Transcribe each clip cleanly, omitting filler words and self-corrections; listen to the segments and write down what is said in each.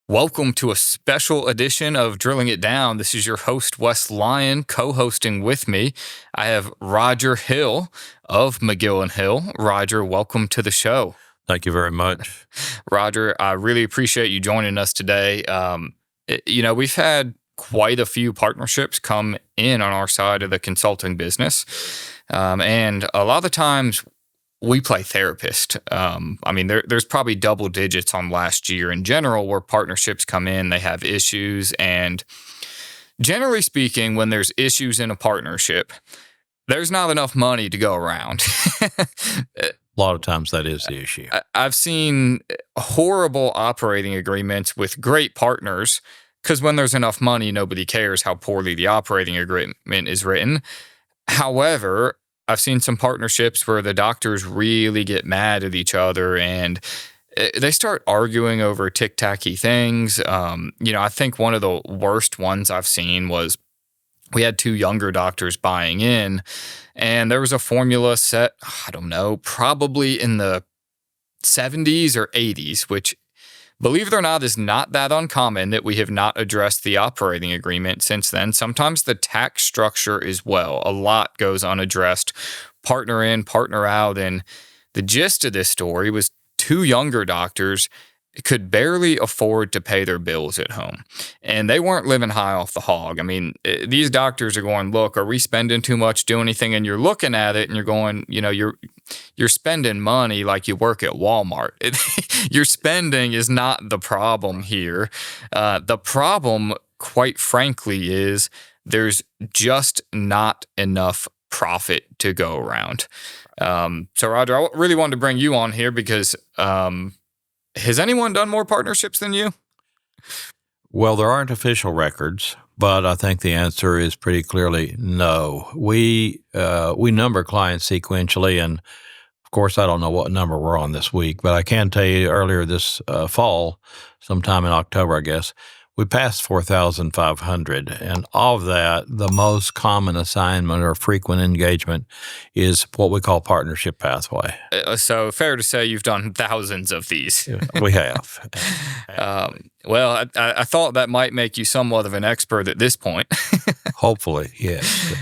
Welcome to a special edition of Drilling It Down. This is your host, Wes Lyon, co-hosting with me. I have Roger Hill of McGill & Hill. Roger, welcome to the show. Thank you very much. Roger, I really appreciate you joining us today. We've had quite a few partnerships come in on our side of the consulting business. And a lot of the times we play therapist. There's probably double digits on last year in general where partnerships come in, they have issues. And generally speaking, when there's issues in a partnership, there's not enough money to go around. A lot of times that is the issue. I've seen horrible operating agreements with great partners because when there's enough money, nobody cares how poorly the operating agreement is written. However, I've seen some partnerships where the doctors really get mad at each other and they start arguing over tic-tacky things. I think one of the worst ones I've seen was we had two younger doctors buying in, and there was a formula set, probably in the 70s or 80s, which, believe it or not, is not that uncommon that we have not addressed the operating agreement since then. Sometimes the tax structure as well. A lot goes unaddressed, partner in, partner out. And the gist of this story was two younger doctors could barely afford to pay their bills at home. And they weren't living high off the hog. I mean, these doctors are going, look, are we spending too much, do anything? And you're looking at it and you're going, you're spending money like you work at Walmart. Your spending is not the problem here. The problem, quite frankly, is there's just not enough profit to go around. So, Roger, I really wanted to bring you on here because has anyone done more partnerships than you? Well, there aren't official records, but I think the answer is pretty clearly no. We number clients sequentially, and of course, I don't know what number we're on this week, but I can tell you earlier this fall, sometime in October, I guess, we passed 4,500. And of that, the most common assignment or frequent engagement is what we call partnership pathway. So fair to say you've done thousands of these. We have. Well, I thought that might make you somewhat of an expert at this point. Hopefully, yes.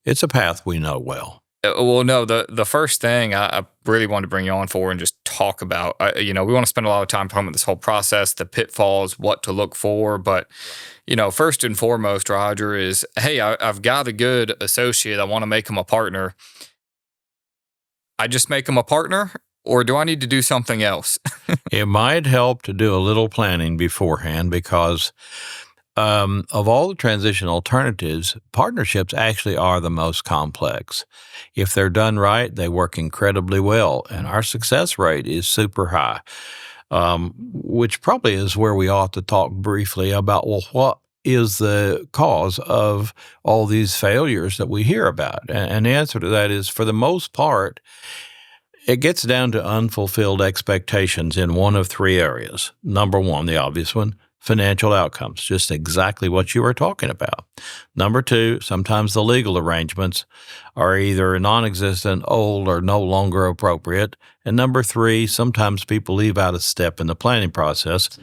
It's a path we know well. Well, no, the first thing I really wanted to bring you on for and just talk about, we want to spend a lot of time talking about this whole process, the pitfalls, what to look for. But, first and foremost, Roger, is, hey, I've got a good associate. I want to make him a partner. I just make him a partner, or do I need to do something else? It might help to do a little planning beforehand because of all the transition alternatives, partnerships actually are the most complex. If they're done right, they work incredibly well, and our success rate is super high, which probably is where we ought to talk briefly about, well, what is the cause of all these failures that we hear about? And the answer to that is, for the most part, it gets down to unfulfilled expectations in one of three areas. Number one, the obvious one, financial outcomes, just exactly what you were talking about. Number two, sometimes the legal arrangements are either non-existent, old, or no longer appropriate. And number three, sometimes people leave out a step in the planning process,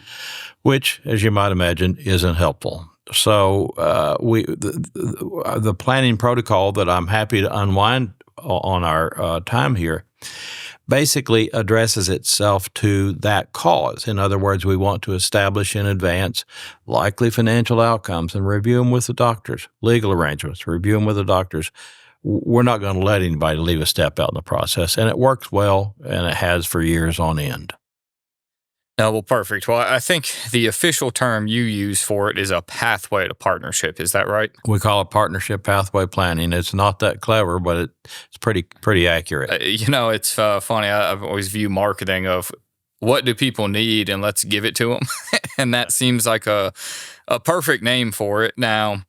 which, as you might imagine, isn't helpful. So the planning protocol that I'm happy to unwind on our time here basically addresses itself to that cause. In other words, we want to establish in advance likely financial outcomes and review them with the doctors, legal arrangements, review them with the doctors. We're not going to let anybody leave a step out in the process, and it works well, and it has for years on end. No, well, perfect. Well, I think the official term you use for it is a pathway to partnership. Is that right? We call it partnership pathway planning. It's not that clever, but it's pretty accurate. It's funny. I've always viewed marketing of what do people need and let's give it to them. And that seems like a perfect name for it. Now,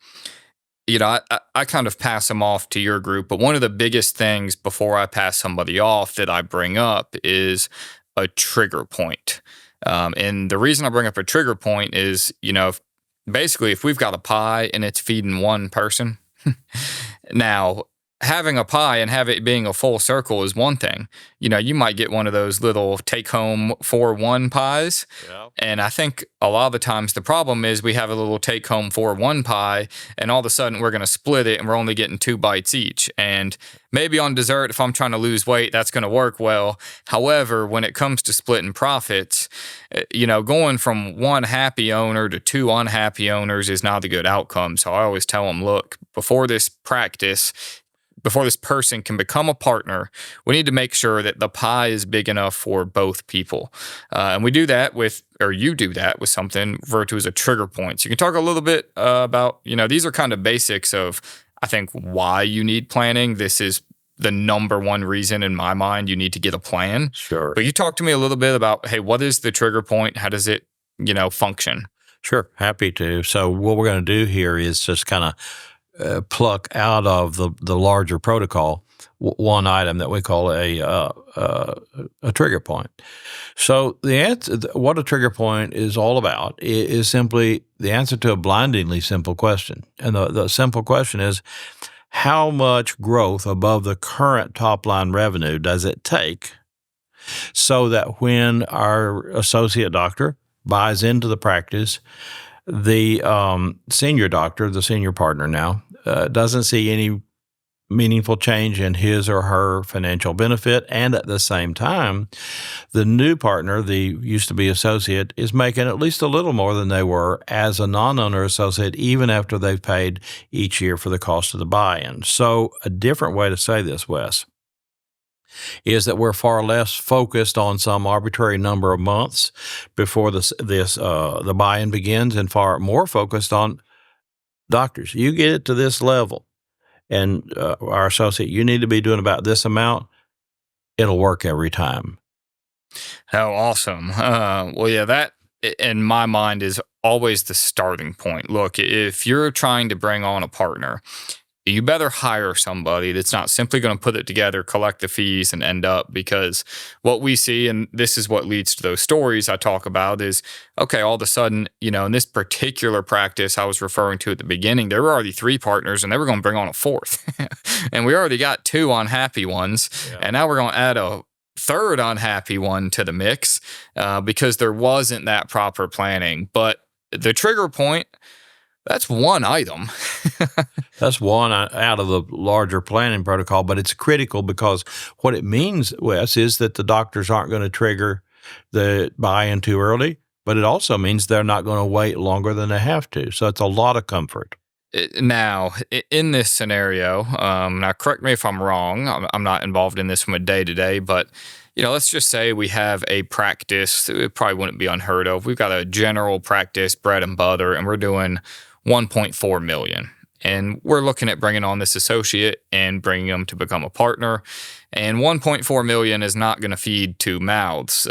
I kind of pass them off to your group, but one of the biggest things before I pass somebody off that I bring up is a trigger point. And the reason I bring up a trigger point is, basically if we've got a pie and it's feeding one person, now having a pie and have it being a full circle is one thing. You might get one of those little take home 4-1 pies. Yeah. And I think a lot of the times the problem is we have a little take home 4-1 pie, and all of a sudden we're going to split it and we're only getting 2 bites each. And maybe on dessert, if I'm trying to lose weight, that's going to work well. However, when it comes to splitting profits, going from one happy owner to 2 unhappy owners is not a good outcome. So I always tell them, look, before this person can become a partner, we need to make sure that the pie is big enough for both people. And you do that with something referred to as a trigger point. So you can talk a little bit about, these are kind of basics of, I think, why you need planning. This is the number one reason in my mind you need to get a plan. Sure. But you talk to me a little bit about, hey, what is the trigger point? How does it, function? Sure. Happy to. So what we're going to do here is just kind of pluck out of the larger protocol one item that we call a trigger point. So the answer, what a trigger point is all about, is simply the answer to a blindingly simple question. And the simple question is, how much growth above the current top line revenue does it take so that when our associate doctor buys into the practice, the senior doctor, the senior partner now, doesn't see any meaningful change in his or her financial benefit, and at the same time, the new partner, the used-to-be associate, is making at least a little more than they were as a non-owner associate, even after they've paid each year for the cost of the buy-in. So a different way to say this, Wes, is that we're far less focused on some arbitrary number of months before the buy-in begins, and far more focused on doctors. You get it to this level, and our associate, you need to be doing about this amount. It'll work every time. Oh, awesome. Well, yeah, that in my mind is always the starting point. Look, if you're trying to bring on a partner, you better hire somebody that's not simply going to put it together, collect the fees, and end up, because what we see, and this is what leads to those stories I talk about, is, okay, all of a sudden, in this particular practice I was referring to at the beginning, there were already 3 partners and they were going to bring on a 4th. And we already got 2 unhappy ones. Yeah. And now we're going to add a 3rd unhappy one to the mix because there wasn't that proper planning. But the trigger point, that's one item. That's one out of the larger planning protocol, but it's critical because what it means, Wes, is that the doctors aren't going to trigger the buy-in too early, but it also means they're not going to wait longer than they have to. So it's a lot of comfort. Now, in this scenario, now correct me if I'm wrong, I'm not involved in this from a day-to-day, but let's just say we have a practice, it probably wouldn't be unheard of. We've got a general practice, bread and butter, and we're doing $1.4 million. And we're looking at bringing on this associate and bringing them to become a partner. And $1.4 million is not going to feed 2 mouths.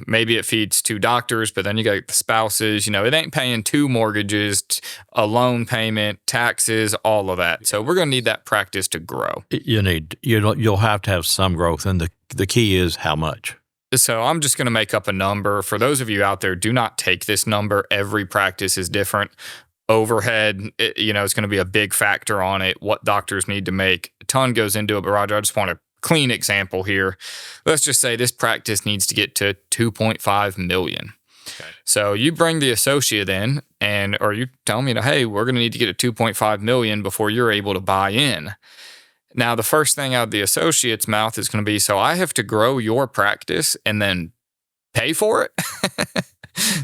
Maybe it feeds 2 doctors, but then you got the spouses. It ain't paying 2 mortgages, a loan payment, taxes, all of that. So we're going to need that practice to grow. You'll have to have some growth, and the key is how much. So I'm just going to make up a number. For those of you out there, do not take this number. Every practice is different. Overhead, it's going to be a big factor on it. What doctors need to make, a ton goes into it. But Roger, I just want a clean example here. Let's just say this practice needs to get to 2.5 million. Okay. So you bring the associate in, or you tell me, hey, we're going to need to get to 2.5 million before you're able to buy in. Now, the first thing out of the associate's mouth is going to be, so I have to grow your practice and then pay for it?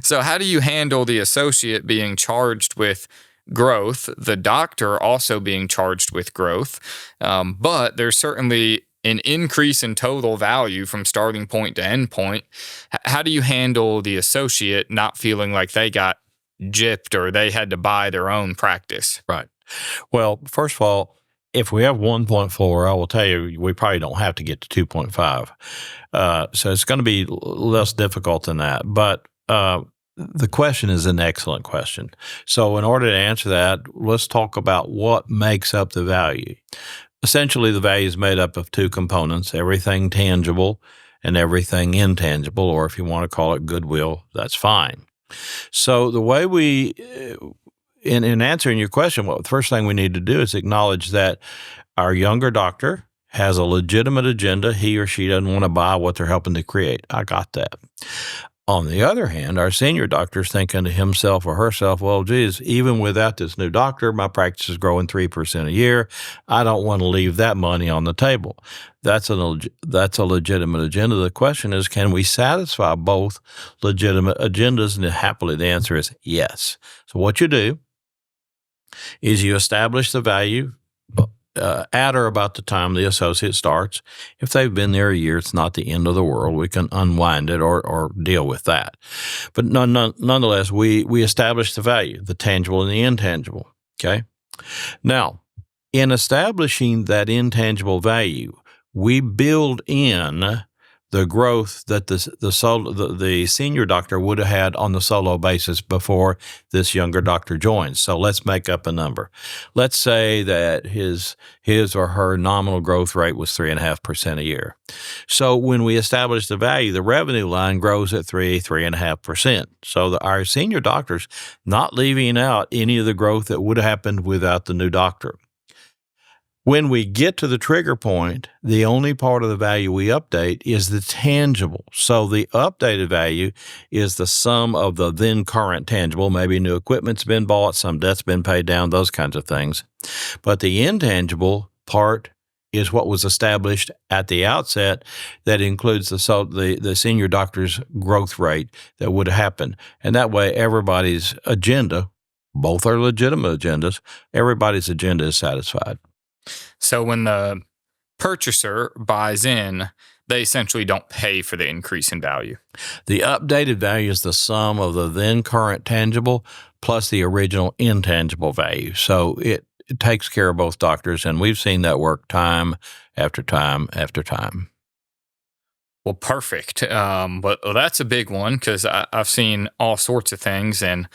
So how do you handle the associate being charged with growth, the doctor also being charged with growth, but there's certainly an increase in total value from starting point to end point? How do you handle the associate not feeling like they got gypped or they had to buy their own practice? Right. Well, first of all, if we have 1.4, I will tell you, we probably don't have to get to 2.5. So it's going to be less difficult than that. But the question is an excellent question. So in order to answer that, let's talk about what makes up the value. Essentially, the value is made up of 2 components, everything tangible and everything intangible, or if you want to call it goodwill, that's fine. So the way in answering your question, the first thing we need to do is acknowledge that Our younger doctor has a legitimate agenda. He or she doesn't want to buy what they're helping to create. I got that. On the other hand, our senior doctor's thinking to himself or herself, well, geez, even without this new doctor, my practice is growing 3% a year. I don't want to leave that money on the table. That's a legitimate agenda. The question is, can we satisfy both legitimate agendas? And happily, the answer is yes. So what you do is you establish the value at or about the time the associate starts. If they've been there a year, it's not the end of the world. We can unwind it or deal with that. But nonetheless, we establish the value, the tangible and the intangible. Okay. Now, in establishing that intangible value, we build in the growth that the senior doctor would have had on the solo basis before this younger doctor joins. So let's make up a number. Let's say that his or her nominal growth rate was 3.5% a year. So when we establish the value, the revenue line grows at 3.5%. So our senior doctor's not leaving out any of the growth that would have happened without the new doctor. When we get to the trigger point, the only part of the value we update is the tangible. So the updated value is the sum of the then current tangible. Maybe new equipment's been bought, some debt's been paid down, those kinds of things. But the intangible part is what was established at the outset that includes the senior doctor's growth rate that would happen. And that way everybody's agenda, both are legitimate agendas, everybody's agenda is satisfied. So when the purchaser buys in, they essentially don't pay for the increase in value. The updated value is the sum of the then current tangible plus the original intangible value. So it takes care of both doctors, and we've seen that work time after time after time. Well, perfect. But that's a big one because I've seen all sorts of things, and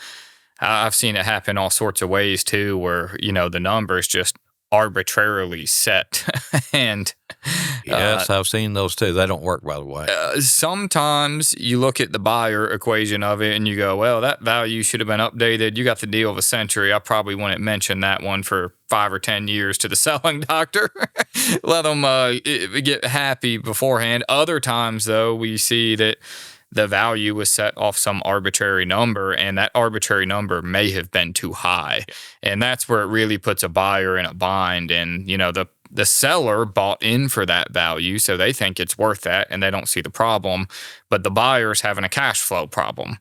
I've seen it happen all sorts of ways too, where, the numbers just arbitrarily set. And yes, I've seen those too. They don't work, by the way. Sometimes you look at the buyer equation of it and you go, well, that value should have been updated. You got the deal of a century. I probably wouldn't mention that one for 5 or 10 years to the selling doctor. Let them get happy beforehand. Other times, though, we see that the value was set off some arbitrary number, and that arbitrary number may have been too high. And that's where it really puts a buyer in a bind. And, the seller bought in for that value, so they think it's worth that, and they don't see the problem. But the buyer's having a cash flow problem.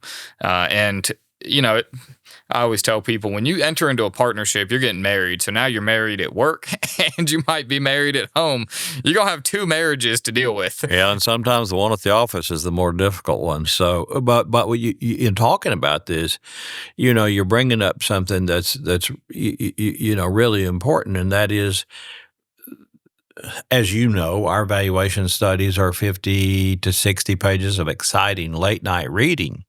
I always tell people, when you enter into a partnership, you're getting married. So now you're married at work and you might be married at home. You're going to have 2 marriages to deal with. Yeah, and sometimes the one at the office is the more difficult one. So, but what in talking about this, you're bringing up something that's really important, and that is, as you know, our valuation studies are 50 to 60 pages of exciting late-night reading,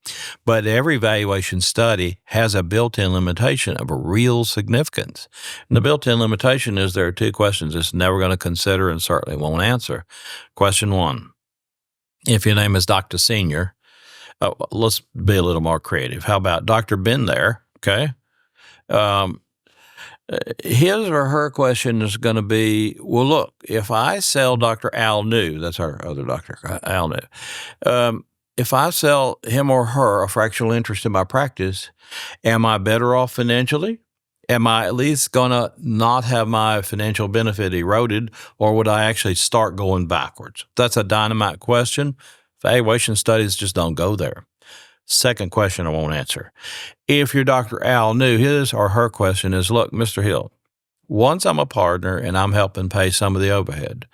but every valuation study has a built-in limitation of a real significance. And the built-in limitation is there are 2 questions it's never going to consider and certainly won't answer. Question 1, if your name is Dr. Senior, let's be a little more creative. How about Dr. Been There, okay? His or her question is going to be, well, look, if I sell Dr. Al New, that's our other doctor, Al New, if I sell him or her a fractional interest in my practice, am I better off financially? Am I at least going to not have my financial benefit eroded, or would I actually start going backwards? That's a dynamite question. Valuation studies just don't go there. Second question I won't answer. If your Dr. Al New, his or her question is, look, Mr. Hill, once I'm a partner and I'm helping pay some of the overhead,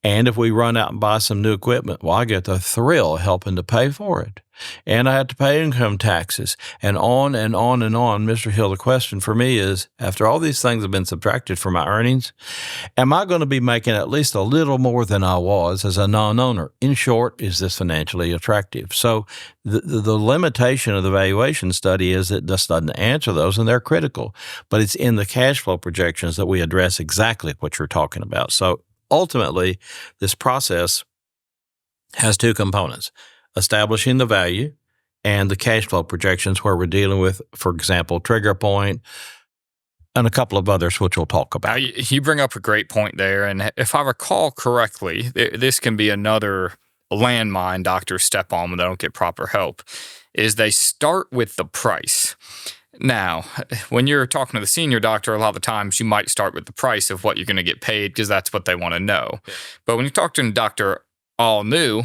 and if we run out and buy some new equipment, well, I get the thrill of helping to pay for it. And I have to pay income taxes, and on and on and on. Mr. Hill, the question for me is, after all these things have been subtracted from my earnings, am I going to be making at least a little more than I was as a non-owner? In short, is this financially attractive? So the limitation of the valuation study is it just doesn't answer those, and they're critical. But it's in the cash flow projections that we address exactly what you're talking about. So ultimately, this process has 2 components: establishing the value and the cash flow projections, where we're dealing with, for example, trigger point, and a couple of others, which we'll talk Now, about. you bring up a great point there. And if I recall correctly, this can be another landmine doctors step on when they don't get proper help, is they start with the price. Now, when you're talking to the senior doctor, a lot of the times you might start with the price of what you're going to get paid because that's what they want to know. Yeah. But when you talk to a doctor all new,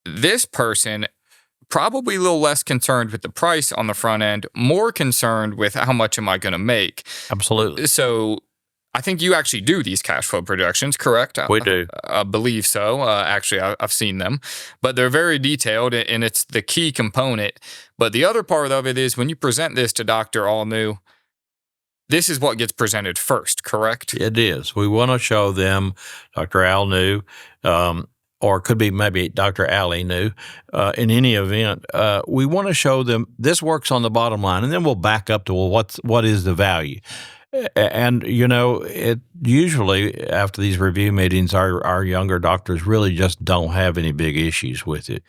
this person probably a little less concerned with the price on the front end, more concerned with how much am I going to make. Absolutely. So I think you actually do these cash flow projections, correct? We do. I believe so. Actually, I've seen them, but they're very detailed, and it's the key component. But the other part of it is when you present this to Dr. All New, this is what gets presented first, correct? It is. We want to show them Dr. Al New, or it could be maybe Dr. Ali New. In any event, we want to show them this works on the bottom line, and then we'll back up to, well, what is the value? And, it usually after these review meetings, our younger doctors really just don't have any big issues with it.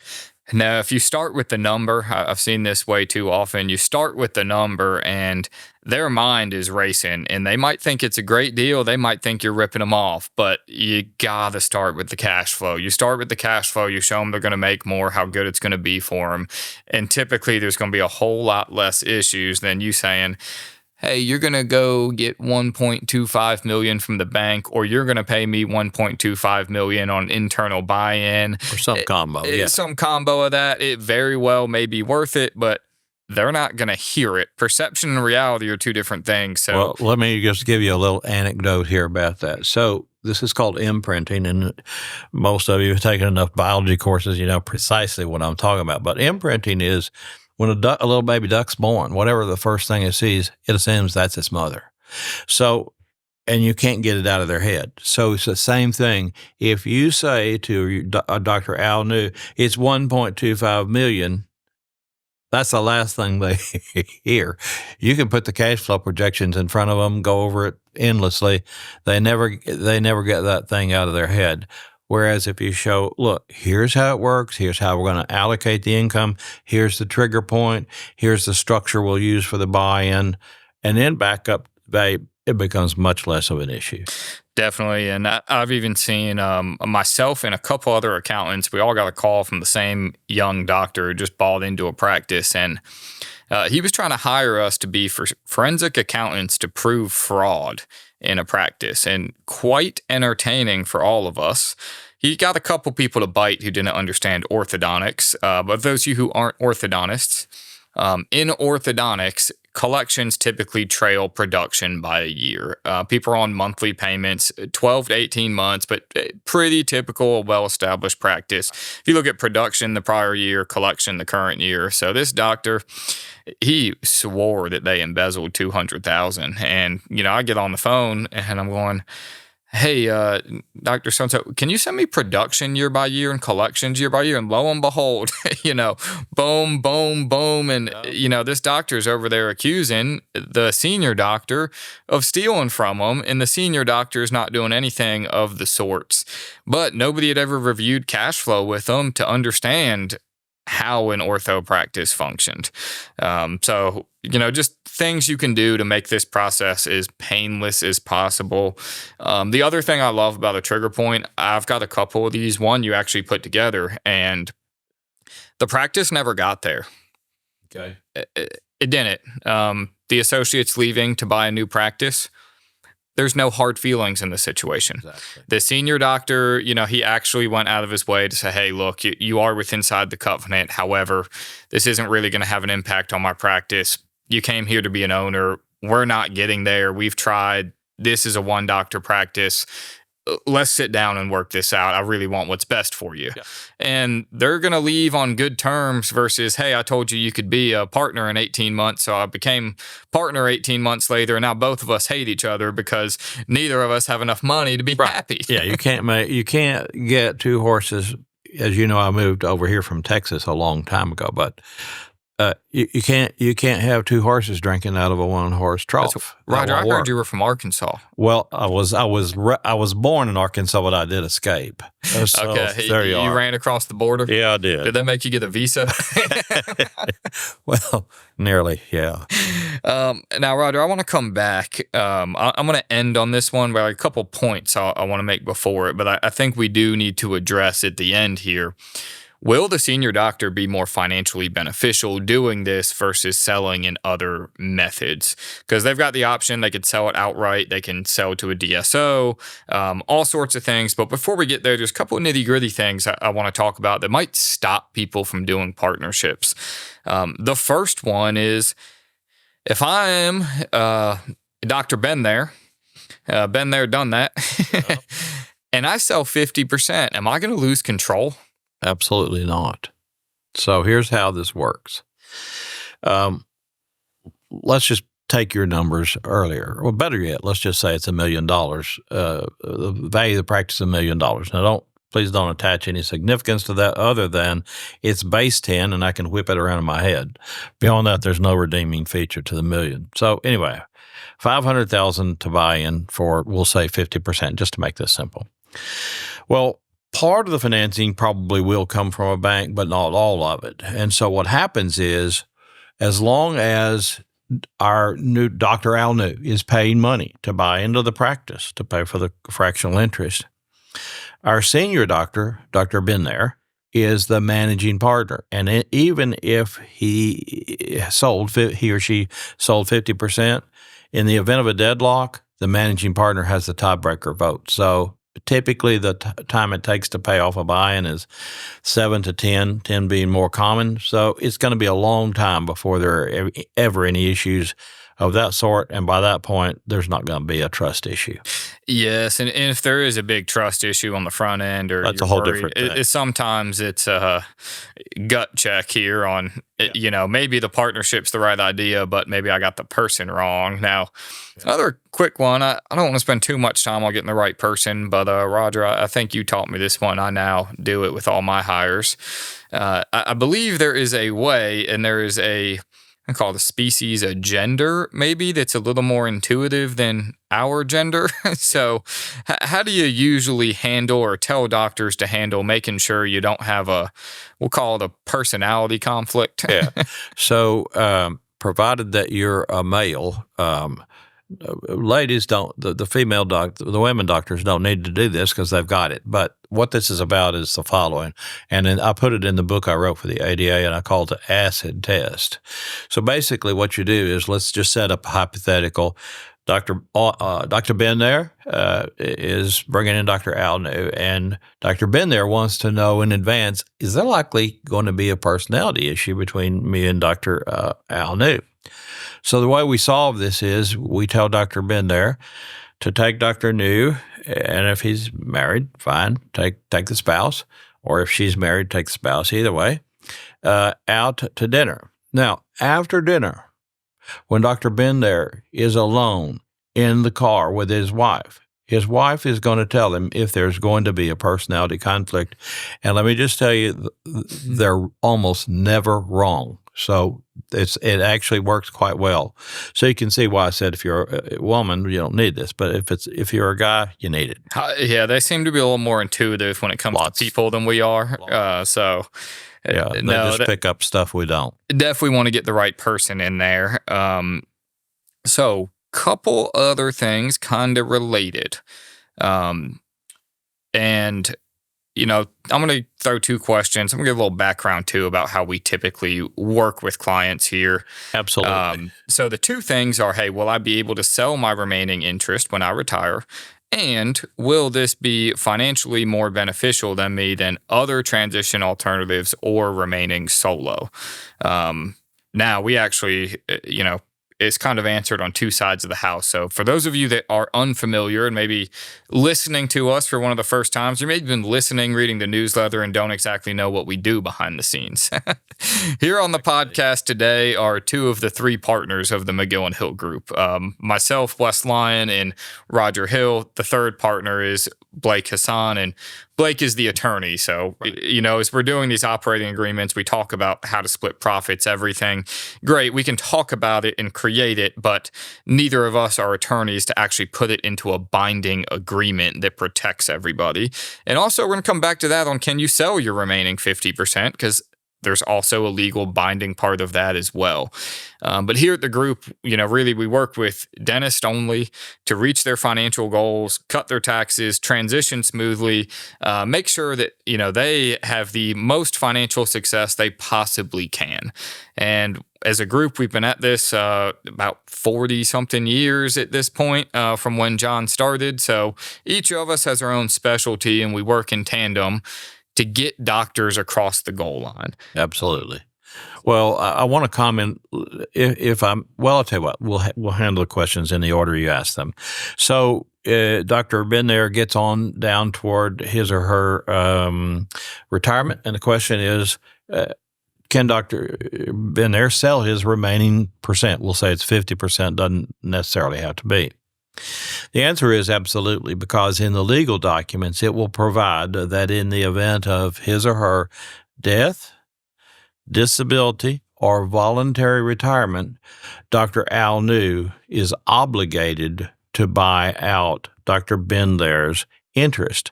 Now, if you start with the number, I've seen this way too often. You start with the number and their mind is racing, and they might think it's a great deal. They might think you're ripping them off, but you got to start with the cash flow. You start with the cash flow. You show them they're going to make more, how good it's going to be for them. And typically there's going to be a whole lot less issues than you saying, hey, you're going to go get $1.25 million from the bank, or you're going to pay me $1.25 million on internal buy-in. Or some combo, yeah. Some combo of that. It very well may be worth it, but they're not going to hear it. Perception and reality are two different things. So, well, let me just give you a little anecdote here about that. So this is called imprinting, and most of you have taken enough biology courses, you know precisely what I'm talking about. But imprinting is when a little baby duck's born, whatever the first thing it sees, it assumes that's its mother. So, and you can't get it out of their head. So it's the same thing. If you say to Dr. Al New, it's $1.25 million, that's the last thing they hear. You can put the cash flow projections in front of them, go over it endlessly. They never get that thing out of their head. Whereas if you show, look, here's how it works, here's how we're going to allocate the income, here's the trigger point, here's the structure we'll use for the buy-in, and then back up value, it becomes much less of an issue. Definitely. And I've even seen myself and a couple other accountants, we all got a call from the same young doctor who just bought into a practice. And he was trying to hire us to be forensic accountants to prove fraud in a practice, and quite entertaining for all of us. He got a couple people to bite who didn't understand orthodontics. But those of you who aren't orthodontists, in orthodontics, collections typically trail production by a year. People are on monthly payments, 12 to 18 months, but pretty typical, well-established practice. If you look at production the prior year, collection the current year. So this doctor, he swore that they embezzled $200,000. And, I get on the phone and I'm going, hey, Dr. So-and-so, can you send me production year by year and collections year by year? And lo and behold, boom, boom, boom. And, this doctor's over there accusing the senior doctor of stealing from him. And the senior doctor is not doing anything of the sorts. But nobody had ever reviewed cash flow with them to understand how an ortho practice functioned. So, just things you can do to make this process as painless as possible. The other thing I love about a trigger point, I've got a couple of these. One you actually put together, and the practice never got there. Okay. It didn't. The associate's leaving to buy a new practice. There's no hard feelings in the situation. Exactly. The senior doctor, he actually went out of his way to say, hey, look, you are within inside the covenant. However, this isn't really going to have an impact on my practice. You came here to be an owner. We're not getting there. We've tried. This is a one doctor practice. Let's sit down and work this out. I really want what's best for you. Yeah. And they're going to leave on good terms versus, hey, I told you could be a partner in 18 months. So I became partner 18 months later. And now both of us hate each other because neither of us have enough money to be happy. Yeah. You can't get two horses. As you know, I moved over here from Texas a long time ago, but You can't have two horses drinking out of a one horse trough. Roger, I heard you were from Arkansas. Well, I was born in Arkansas, but I did escape. So okay, there you are. You ran across the border. Yeah, I did. Did that make you get a visa? Well, nearly, yeah. Now, Roger, I want to come back. I'm going to end on this one by a couple points I want to make before it, but I think we do need to address at the end here. Will the senior doctor be more financially beneficial doing this versus selling in other methods? Because they've got the option. They could sell it outright. They can sell to a DSO, all sorts of things. But before we get there, there's a couple of nitty-gritty things I want to talk about that might stop people from doing partnerships. The first one is, if I am Dr. Been there, done that, and I sell 50%, am I going to lose control? Absolutely not. So here's how this works. Let's just take your numbers earlier. Well, better yet, let's just say it's $1 million. The value of the practice is $1 million. Now, please don't attach any significance to that other than it's base 10 and I can whip it around in my head. Beyond that, there's no redeeming feature to the million. So anyway, $500,000 to buy in for, we'll say 50%, just to make this simple. Well, part of the financing probably will come from a bank, but not all of it. And so what happens is, as long as our new Dr. Al New is paying money to buy into the practice, to pay for the fractional interest, our senior doctor, Dr. Been there, is the managing partner. And even if he or she sold 50%, in the event of a deadlock, the managing partner has the tiebreaker vote. So typically, the time it takes to pay off a buy-in is 7 to 10, 10 being more common. So it's going to be a long time before there are ever any issues of that sort. And by that point, there's not going to be a trust issue. Yes, and if there is a big trust issue on the front end, or that's a whole different thing. Sometimes it's a gut check here on, maybe the partnership's the right idea, but maybe I got the person wrong. Now, another quick one, I don't want to spend too much time on getting the right person, but Roger, I think you taught me this one. I now do it with all my hires. I believe there is a way, and there is I call the species a gender, maybe, that's a little more intuitive than our gender. So how do you usually handle or tell doctors to handle making sure you don't have we'll call it a personality conflict? Yeah. So provided that you're a male, ladies don't, the female doctor, the women doctors don't need to do this because they've got it. But what this is about is the following. And then I put it in the book I wrote for the ADA, and I called it the acid test. So basically what you do is, let's just set up a hypothetical. Dr. Ben there is bringing in Dr. Al New, and Dr. Ben there wants to know in advance, is there likely going to be a personality issue between me and Dr. Al New? So the way we solve this is we tell Dr. Ben there to take Dr. New, and if he's married, fine, take the spouse, or if she's married, take the spouse, either way, out to dinner. Now, after dinner, when Dr. Ben there is alone in the car with his wife is going to tell him if there's going to be a personality conflict. And let me just tell you, they're almost never wrong. So it actually works quite well. So you can see why I said if you're a woman, you don't need this, but if you're a guy, you need it. Yeah, they seem to be a little more intuitive when it comes to people than we are. Yeah, they just pick up stuff we don't. Definitely want to get the right person in there. So couple other things kind of related. And I'm going to throw two questions. I'm going to give a little background, too, about how we typically work with clients here. Absolutely. So the two things are, hey, will I be able to sell my remaining interest when I retire? And will this be financially more beneficial than other transition alternatives or remaining solo? Now, we actually, it's kind of answered on two sides of the house. So for those of you that are unfamiliar and maybe listening to us for one of the first times, or maybe been listening, reading the newsletter, and don't exactly know what we do behind the scenes. Here on the podcast today are two of the three partners of the McGill & Hill Group. Myself, Wes Lyon, and Roger Hill. The third partner is Blake Hassan, and Blake is the attorney. So, as we're doing these operating agreements, we talk about how to split profits, everything. Great, we can talk about it and create it, but neither of us are attorneys to actually put it into a binding agreement that protects everybody. And also, we're going to come back to that on, can you sell your remaining 50%? Because there's also a legal binding part of that as well. But here at the group, really we work with dentists only to reach their financial goals, cut their taxes, transition smoothly, make sure that, they have the most financial success they possibly can. And as a group, we've been at this about 40-something years at this point from when John started. So each of us has our own specialty, and we work in tandem to get doctors across the goal line. Absolutely. Well, I want to comment. I'll tell you what. We'll handle the questions in the order you asked them. So, Dr. Ben there gets on down toward his or her retirement, and the question is, can Dr. Ben there sell his remaining percent? We'll say it's 50%. Doesn't necessarily have to be. The answer is absolutely, because in the legal documents, it will provide that in the event of his or her death, disability, or voluntary retirement, Dr. Al New is obligated to buy out Dr. Ben there's interest.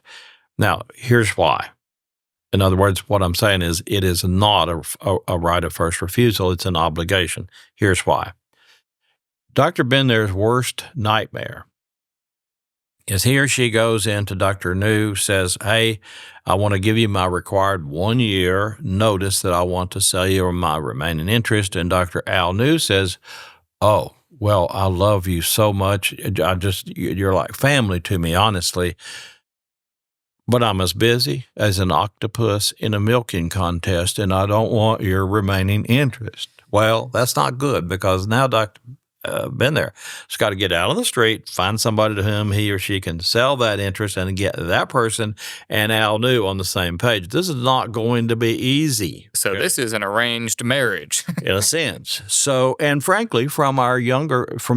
Now, here's why. In other words, what I'm saying is it is not a right of first refusal. It's an obligation. Here's why. Dr. Ben there's worst nightmare is he or she goes into Dr. New, says, hey, I want to give you my required 1 year notice that I want to sell you my remaining interest. And Dr. Al New says, oh, well, I love you so much. You're like family to me, honestly. But I'm as busy as an octopus in a milking contest, and I don't want your remaining interest. Well, that's not good, because now Dr. Ben there has got to get out on the street, find somebody to whom he or she can sell that interest, and get that person and Al New on the same page. This is not going to be easy. So This is an arranged marriage. In a sense. So, and frankly, from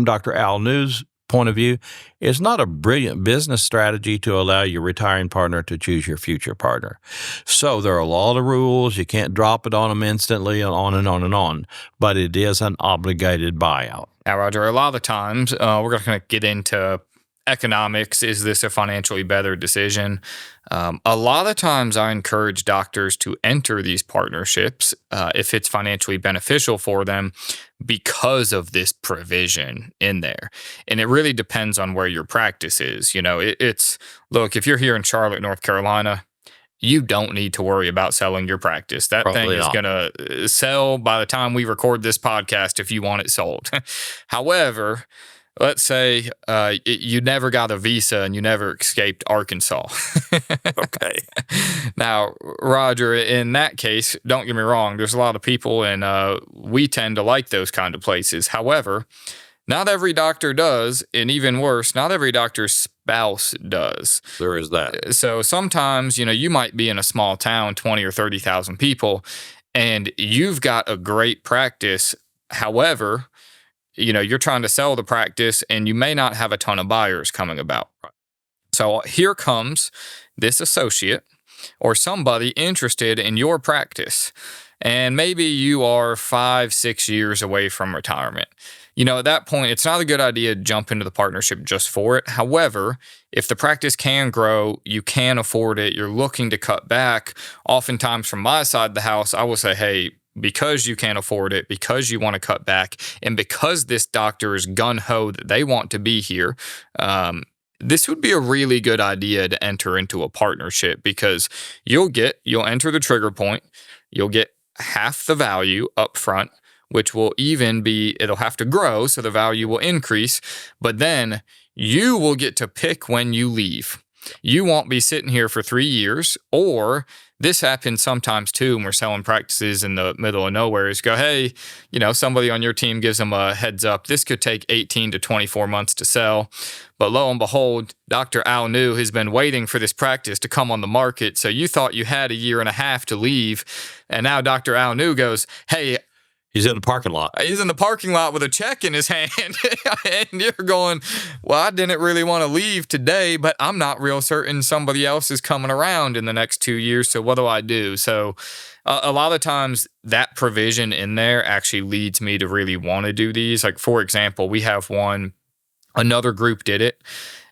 Dr. Al New's point of view, it's not a brilliant business strategy to allow your retiring partner to choose your future partner. So there are a lot of rules. You can't drop it on them instantly, and on and on and on. But it is an obligated buyout. Now, Roger, a lot of times we're going to get into economics. Is this a financially better decision? A lot of times I encourage doctors to enter these partnerships if it's financially beneficial for them because of this provision in there. And it really depends on where your practice is. Look, if you're here in Charlotte, North Carolina, you don't need to worry about selling your practice. That thing is going to sell by the time we record this podcast if you want it sold. However, let's say you never got a visa and you never escaped Arkansas. Okay. Now, Roger, in that case, don't get me wrong, there's a lot of people, and we tend to like those kind of places. However, not every doctor does, and even worse, not every doctor's spouse does. There is that. So sometimes, you might be in a small town, 20 or 30,000 people, and you've got a great practice. However, you're trying to sell the practice, and you may not have a ton of buyers coming about. So here comes this associate or somebody interested in your practice, and maybe you are 5-6 years away from retirement. At that point, it's not a good idea to jump into the partnership just for it. However, if the practice can grow, you can afford it, you're looking to cut back, oftentimes from my side of the house, I will say, hey, because you can't afford it, because you want to cut back, and because this doctor is gung-ho that they want to be here, this would be a really good idea to enter into a partnership, because you'll enter the trigger point, you'll get half the value up front, which will it'll have to grow, so the value will increase, but then you will get to pick when you leave. You won't be sitting here for 3 years, or this happens sometimes too when we're selling practices in the middle of nowhere, is go, hey, somebody on your team gives them a heads up. This could take 18 to 24 months to sell. But lo and behold, Dr. Al New has been waiting for this practice to come on the market. So you thought you had a year and a half to leave. And now Dr. Al New goes, hey, He's in the parking lot. He's in the parking lot with a check in his hand. And you're going, well, I didn't really want to leave today, but I'm not real certain somebody else is coming around in the next 2 years. So what do I do? So a lot of times that provision in there actually leads me to really want to do these. Like, for example, we have another group did it,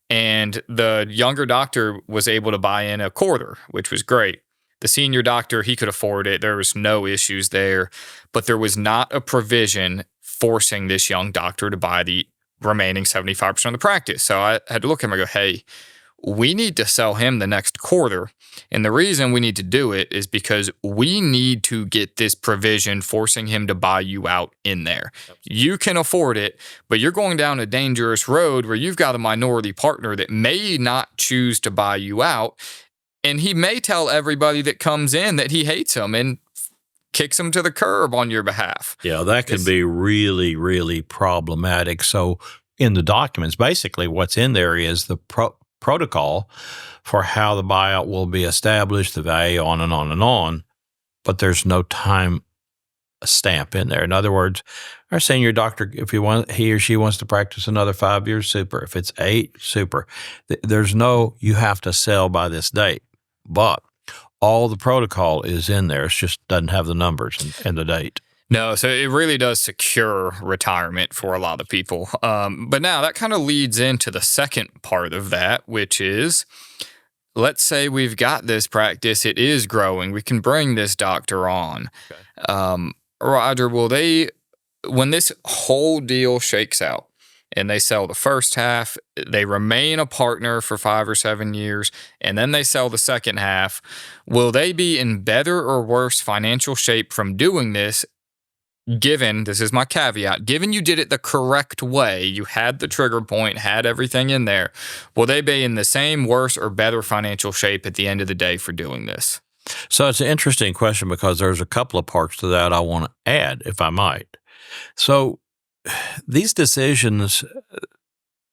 and the younger doctor was able to buy in a quarter, which was great. The senior doctor, he could afford it. There was no issues there, but there was not a provision forcing this young doctor to buy the remaining 75% of the practice. So I had to look at him and go, hey, we need to sell him the next quarter. And the reason we need to do it is because we need to get this provision forcing him to buy you out in there. You can afford it, but you're going down a dangerous road where you've got a minority partner that may not choose to buy you out. And he may tell everybody that comes in that he hates them and kicks them to the curb on your behalf. Yeah, that can be really, really problematic. So in the documents, basically what's in there is the protocol for how the buyout will be established, the value, on and on and on, but there's no time stamp in there. In other words, our senior doctor, if he or she wants to practice another 5 years, super. If it's 8, super. There's no, you have to sell by this date. But all the protocol is in there. It just doesn't have the numbers and the date. No, so it really does secure retirement for a lot of people. But now that kind of leads into the second part of that, which is, let's say we've got this practice. It is growing. We can bring this doctor on. Okay. Roger, when this whole deal shakes out, and they sell the first half, they remain a partner for 5 or 7 years, and then they sell the second half, will they be in better or worse financial shape from doing this, given, this is my caveat, given you did it the correct way, you had the trigger point, had everything in there, will they be in the same, worse, or better financial shape at the end of the day for doing this? So it's an interesting question because there's a couple of parts to that I want to add, if I might. So these decisions,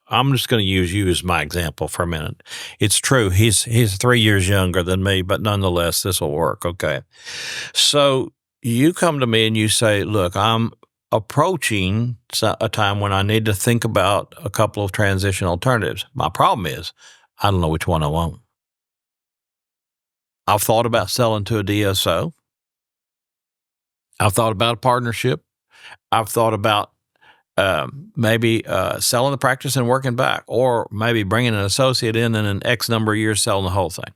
I'm just going to use you as my example for a minute. It's true. He's 3 years younger than me, but nonetheless, this will work. Okay. So you come to me and you say, look, I'm approaching a time when I need to think about a couple of transition alternatives. My problem is I don't know which one I want. I've thought about selling to a DSO. I've thought about a partnership. I've thought about maybe selling the practice and working back, or maybe bringing an associate in and in X number of years selling the whole thing.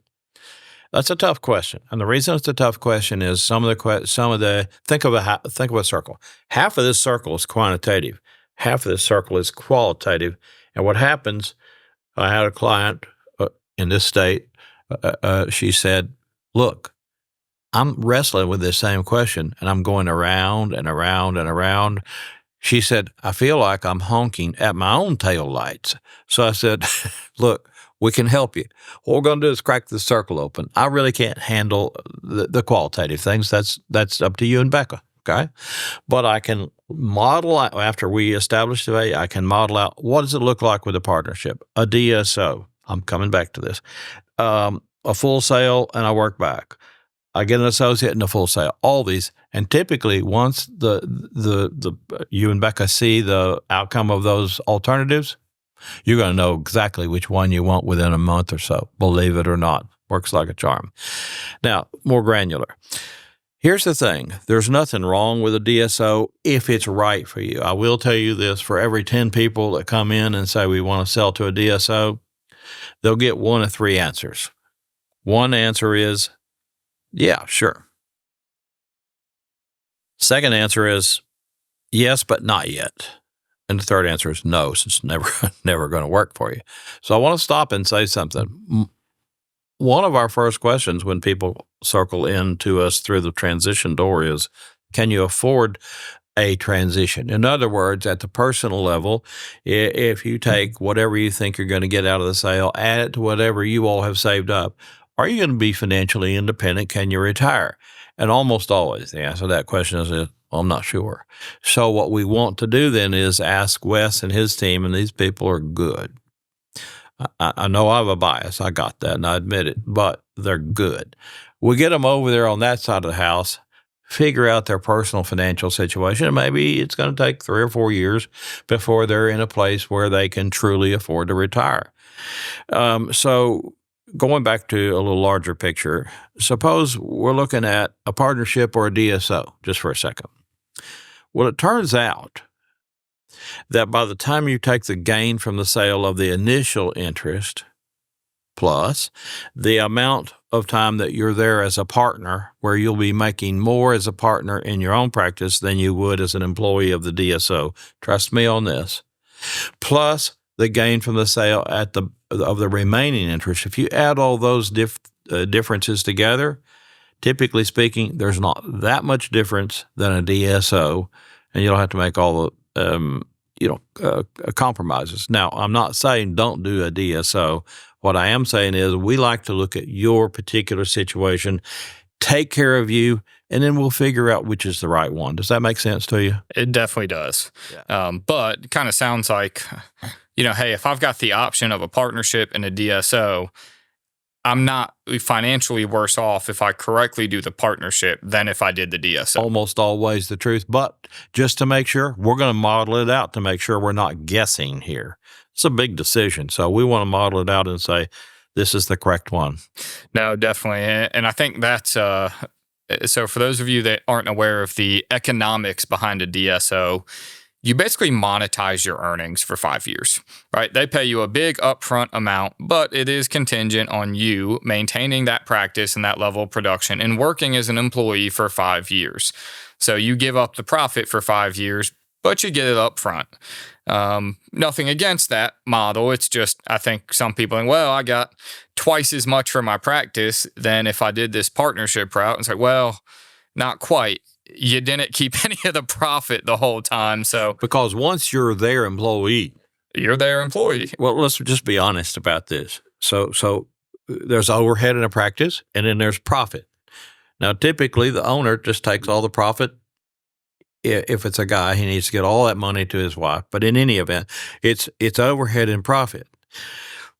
That's a tough question, and the reason it's a tough question is think of a circle. Half of this circle is quantitative, half of this circle is qualitative. And what happens? I had a client in this state. She said, "Look, I'm wrestling with this same question, and I'm going around and around and around." She said, I feel like I'm honking at my own tail lights. So I said, look, we can help you. What we're going to do is crack the circle open. I really can't handle the qualitative things. That's up to you and Becca, okay? But I can model out, after we establish the value, I can model out what does it look like with a partnership, a DSO. I'm coming back to this. A full sale and I work back. I get an associate and a full sale, all these. And typically once the you and Becca see the outcome of those alternatives, you're going to know exactly which one you want within a month or so. Believe it or not, works like a charm. Now, more granular. Here's the thing. There's nothing wrong with a DSO if it's right for you. I will tell you this, for every 10 people that come in and say we want to sell to a DSO, they'll get 1 of 3 answers. One answer is, yeah, sure. Second answer is yes, but not yet. And the third answer is no, since it's never going to work for you. So I want to stop and say something. One of our first questions when people circle into us through the transition door is, can you afford a transition? In other words, at the personal level, if you take whatever you think you're going to get out of the sale, add it to whatever you all have saved up, are you going to be financially independent? Can you retire? And almost always the answer to that question is, well, I'm not sure. So what we want to do then is ask Wes and his team, and these people are good. I know I have a bias. I got that, and I admit it, but they're good. We get them over there on that side of the house. figure out their personal financial situation. And maybe it's going to take 3 or 4 years before they're in a place where they can truly afford to retire. So going back to a little larger picture, suppose we're looking at a partnership or a DSO, just for a second. Well, it turns out that by the time you take the gain from the sale of the initial interest plus the amount of time that you're there as a partner, where you'll be making more as a partner in your own practice than you would as an employee of the DSO. Trust me on this. Plus the gain from the sale of the remaining interest. If you add all those differences together, typically speaking, there's not that much difference than a DSO, and you don't have to make all the compromises. Now, I'm not saying don't do a DSO. What I am saying is we like to look at your particular situation, take care of you, and then we'll figure out which is the right one. Does that make sense to you? It definitely does. Yeah. But it kind of sounds like, hey, if I've got the option of a partnership and a DSO, I'm not financially worse off if I correctly do the partnership than if I did the DSO. Almost always the truth. But just to make sure, we're going to model it out to make sure we're not guessing here. It's a big decision. So we want to model it out and say, this is the correct one. No, definitely. And I think that's so for those of you that aren't aware of the economics behind a DSO, you basically monetize your earnings for 5 years, right? They pay you a big upfront amount, but it is contingent on you maintaining that practice and that level of production and working as an employee for 5 years. So you give up the profit for 5 years, but you get it up front. Nothing against that model. It's just, I think some people think, well, I got twice as much for my practice than if I did this partnership route. And it's like, well, not quite. You didn't keep any of the profit the whole time. So because once you're their employee, you're their employee. Well, let's just be honest about this. So there's overhead in a practice, and then there's profit. Now, typically, the owner just takes all the profit. If it's a guy, he needs to get all that money to his wife. But in any event, it's overhead and profit.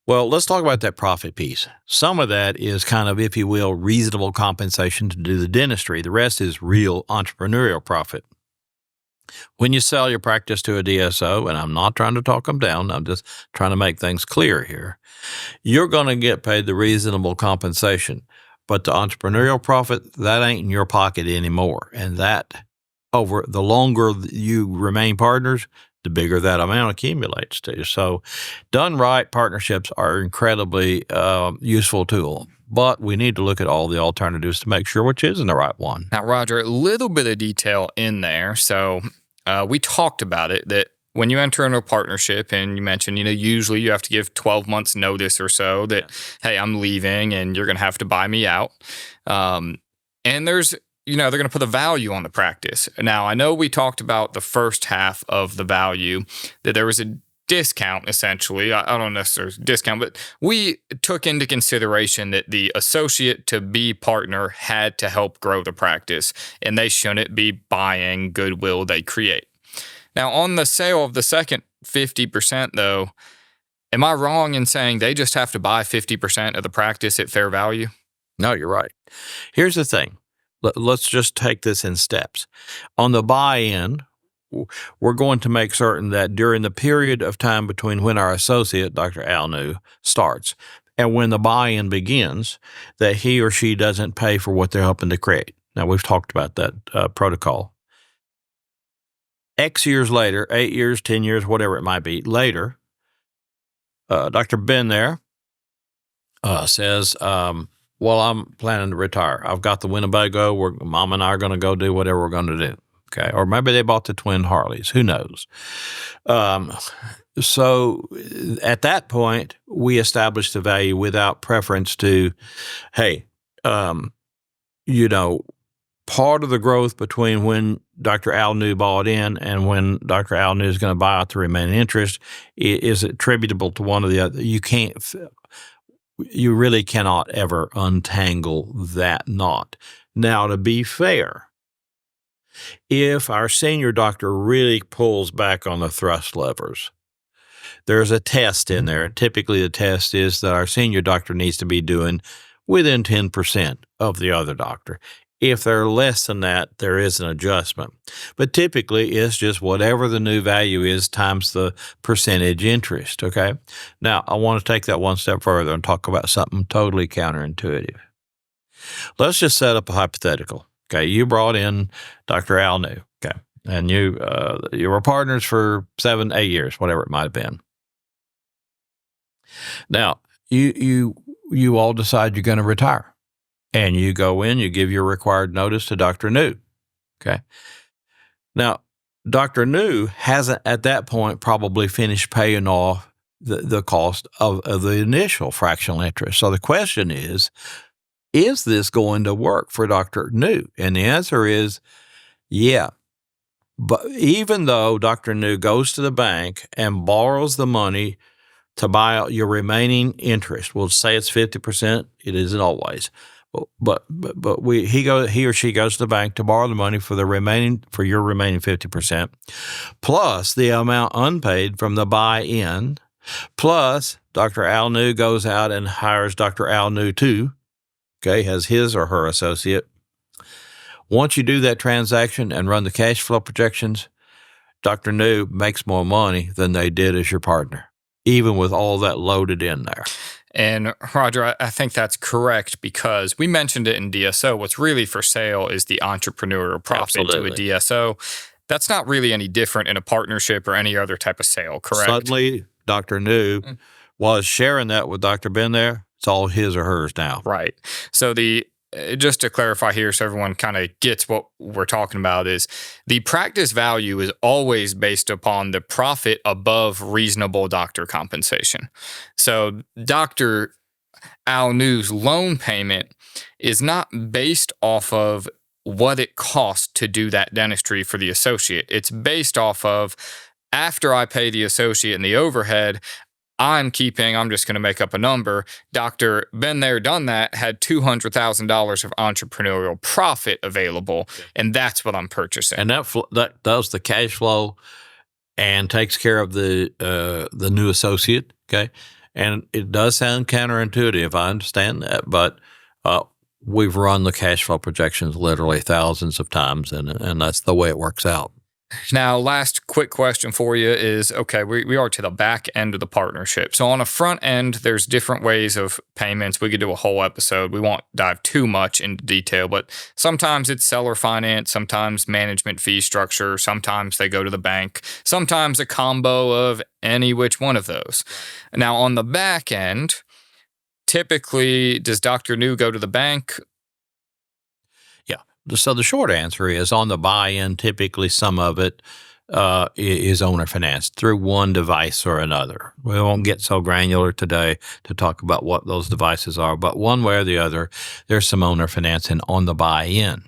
Well, let's talk about that profit piece. Some of that is kind of, if you will, reasonable compensation to do the dentistry. The rest is real entrepreneurial profit. When you sell your practice to a DSO, and I'm not trying to talk them down, I'm just trying to make things clear here, you're going to get paid the reasonable compensation. But the entrepreneurial profit, that ain't in your pocket anymore. And that, over the longer you remain partners, the bigger that amount accumulates to. So done right, partnerships are incredibly useful tool. But we need to look at all the alternatives to make sure which is the right one. Now, Roger, a little bit of detail in there. So we talked about it, that when you enter into a partnership and you mentioned, usually you have to give 12 months notice or so that, hey, I'm leaving and you're going to have to buy me out. And there's, they're going to put a value on the practice. Now, I know we talked about the first half of the value, that there was a discount, essentially. I don't necessarily discount, but we took into consideration that the associate to be partner had to help grow the practice, and they shouldn't be buying goodwill they create. Now, on the sale of the second 50%, though, am I wrong in saying they just have to buy 50% of the practice at fair value? No, you're right. Here's the thing. Let's just take this in steps. On the buy-in, we're going to make certain that during the period of time between when our associate, Dr. Alnu, starts and when the buy-in begins, that he or she doesn't pay for what they're helping to create. Now, we've talked about that protocol. X years later, 8 years, 10 years, whatever it might be, later, Dr. Ben there says, well, I'm planning to retire. I've got the Winnebago. Mom and I are going to go do whatever we're going to do. Okay. Or maybe they bought the twin Harleys. Who knows? So at that point, we established the value without preference to, hey, part of the growth between when Dr. Alnu bought in and when Dr. Alnu is going to buy out the remaining interest is attributable to one or the other. You really cannot ever untangle that knot. Now, to be fair, if our senior doctor really pulls back on the thrust levers, there's a test in there. Typically, the test is that our senior doctor needs to be doing within 10% of the other doctor. If they're less than that, there is an adjustment. But typically, it's just whatever the new value is times the percentage interest, okay? Now, I want to take that one step further and talk about something totally counterintuitive. Let's just set up a hypothetical, okay? You brought in Dr. Al New, okay? And you were partners for 7, 8 years, whatever it might have been. Now, you all decide you're going to retire. And you go in, you give your required notice to Dr. New, okay? Now, Dr. New hasn't at that point probably finished paying off the cost of the initial fractional interest. So the question is this going to work for Dr. New? And the answer is, yeah. But even though Dr. New goes to the bank and borrows the money to buy out your remaining interest, we'll say it's 50%, it isn't always. But he or she goes to the bank to borrow the money for your remaining 50%, plus the amount unpaid from the buy-in, plus Dr. Al New goes out and hires Dr. Al New too, okay, as his or her associate. Once you do that transaction and run the cash flow projections, Dr. New makes more money than they did as your partner, even with all that loaded in there. And Roger, I think that's correct because we mentioned it in DSO. What's really for sale is the entrepreneurial profit Absolutely. to a DSO. That's not really any different in a partnership or any other type of sale, correct? Suddenly, Dr. New was sharing that with Dr. Ben there. It's all his or hers now. Right. So just to clarify here so everyone kind of gets what we're talking about is the practice value is always based upon the profit above reasonable doctor compensation. So Dr. Al New's loan payment is not based off of what it costs to do that dentistry for the associate. It's based off of after I pay the associate and the overhead, I'm just going to make up a number. Dr. Been There, Done That had $200,000 of entrepreneurial profit available, and that's what I'm purchasing. And that does the cash flow and takes care of the new associate, okay? And it does sound counterintuitive, I understand that, but we've run the cash flow projections literally thousands of times, and that's the way it works out. Now, last quick question for you is, okay, we are to the back end of the partnership. So on a front end, there's different ways of payments. We could do a whole episode. We won't dive too much into detail, but sometimes it's seller finance, sometimes management fee structure, sometimes they go to the bank, sometimes a combo of any which one of those. Now, on the back end, typically, does Dr. New go to the bank? So the short answer is on the buy-in, typically some of it is owner financed through one device or another. We won't get so granular today to talk about what those devices are, but one way or the other, there's some owner financing on the buy-in.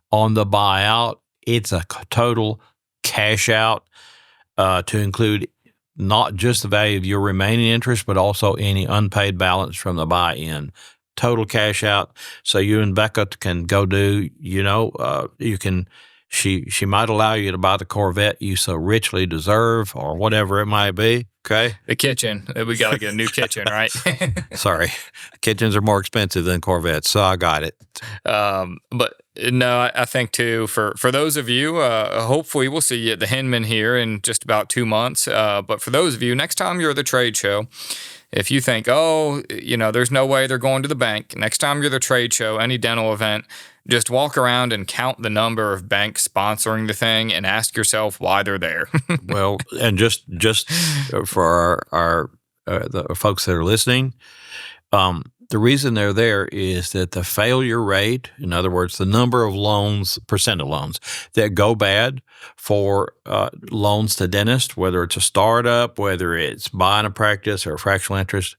On the buyout, it's a total cash out to include not just the value of your remaining interest, but also any unpaid balance from the buy-in. Total cash out. So you and Becca can go do, you can, she might allow you to buy the Corvette you so richly deserve or whatever it might be. Okay. The kitchen. We got to get a new kitchen, right? Sorry. Kitchens are more expensive than Corvettes. So I got it. But no, I think too, for those of you, hopefully we'll see you at the Hinman here in just about 2 months. But for those of you, next time you're at the trade show, if you think, there's no way they're going to the bank, next time you're at the trade show, any dental event, just walk around and count the number of banks sponsoring the thing and ask yourself why they're there. Well, and just for the folks that are listening, the reason they're there is that the failure rate, in other words, the number of loans, percent of loans that go bad for loans to dentists, whether it's a startup, whether it's buying a practice or a fractional interest,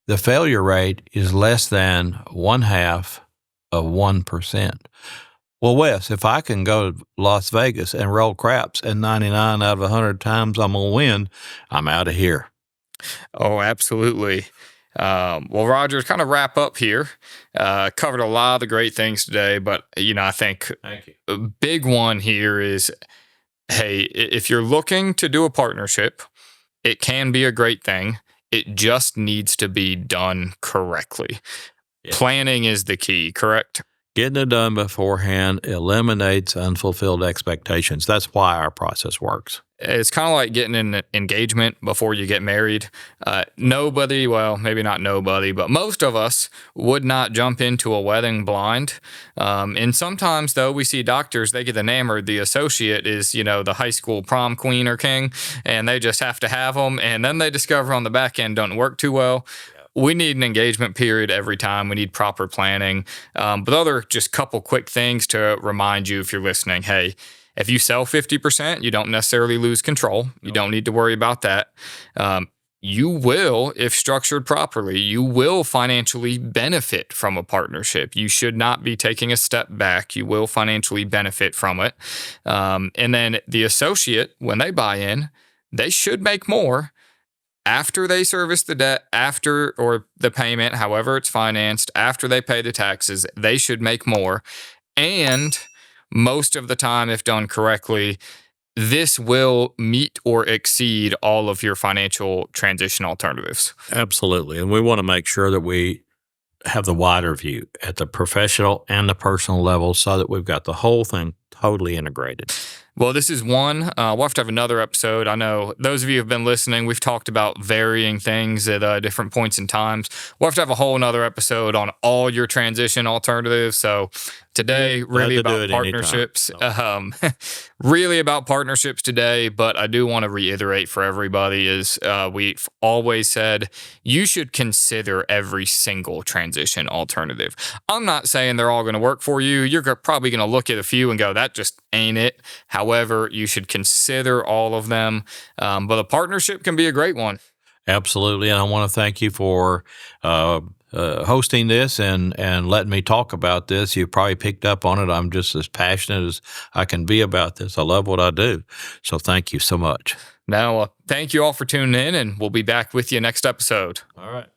the failure rate is less than 0.5%. Well, Wes, if I can go to Las Vegas and roll craps and 99 out of 100 times I'm going to win, I'm out of here. Oh, absolutely. Well, Roger, kind of wrap up here. Covered a lot of the great things today, but I think a big one here is, hey, if you're looking to do a partnership, it can be a great thing. It just needs to be done correctly. Yeah. Planning is the key, correct? Getting it done beforehand eliminates unfulfilled expectations. That's why our process works. It's kind of like getting an engagement before you get married. Nobody, well, maybe not nobody, but most of us would not jump into a wedding blind. And sometimes, though, we see doctors, they get enamored. The associate is, the high school prom queen or king, and they just have to have them. And then they discover on the back end don't work too well. We need an engagement period every time. We need proper planning. But other just couple quick things to remind you if you're listening. Hey, if you sell 50%, you don't necessarily lose control. You don't need to worry about that. You will, if structured properly, you will financially benefit from a partnership. You should not be taking a step back. You will financially benefit from it. And then the associate, when they buy in, they should make more after they service the debt, after or the payment, however it's financed, after they pay the taxes, they should make more. And most of the time, if done correctly, this will meet or exceed all of your financial transition alternatives. Absolutely. And we want to make sure that we have the wider view at the professional and the personal level so that we've got the whole thing totally integrated. Well, this is one. We'll have to have another episode. I know those of you who have been listening, we've talked about varying things at different points in times. We'll have to have a whole another episode on all your transition alternatives. So today, really about partnerships. Really about partnerships today, but I do want to reiterate for everybody is we've always said you should consider every single transition alternative. I'm not saying they're all going to work for you. You're probably going to look at a few and go, that just ain't it. However, you should consider all of them. But a partnership can be a great one. Absolutely. And I want to thank you for hosting this and letting me talk about this. You probably picked up on it. I'm just as passionate as I can be about this. I love what I do. So thank you so much. Now, thank you all for tuning in, and we'll be back with you next episode. All right.